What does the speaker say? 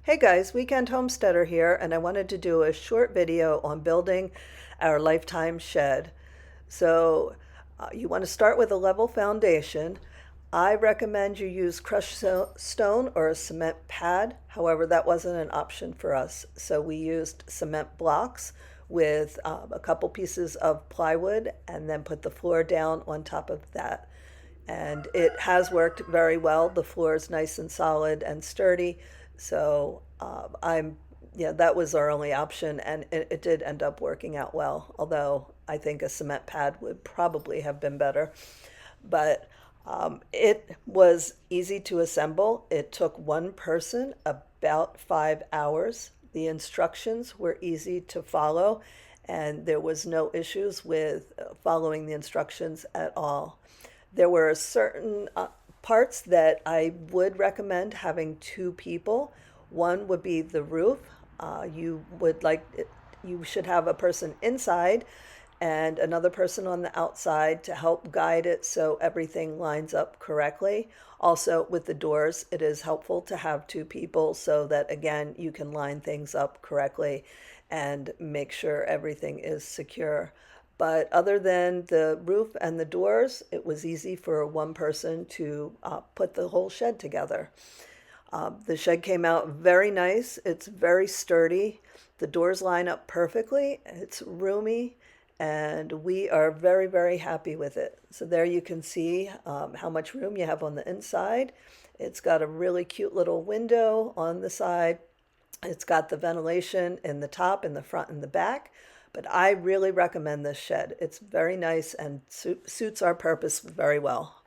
Hey guys, Weekend Homesteader here, and I wanted to do a short video on building our lifetime shed. You want to start with a level foundation. I recommend you use stone or a cement pad. However, that wasn't an option for us. So we used cement blocks with a couple pieces of plywood and then put the floor down on top of that. And it has worked very well. The floor is nice and solid and sturdy. So yeah, that was our only option, and it did end up working out well. Although I think a cement pad would probably have been better, but it was easy to assemble. It took one person about 5 hours. The instructions were easy to follow, and there was no issues with following the instructions at all. There were certain parts that I would recommend having two people. One would be the roof. You should have a person inside and another person on the outside to help guide it so everything lines up correctly. Also, with the doors, it is helpful to have two people so that, again, you can line things up correctly and make sure everything is secure. But other than the roof and the doors, it was easy for one person to put the whole shed together. The shed came out very nice. It's very sturdy. The doors line up perfectly. It's roomy, and we are very, very happy with it. So there you can see how much room you have on the inside. It's got a really cute little window on the side. It's got the ventilation in the top, in the front, and the back. But I really recommend this shed. It's very nice and suits our purpose very well.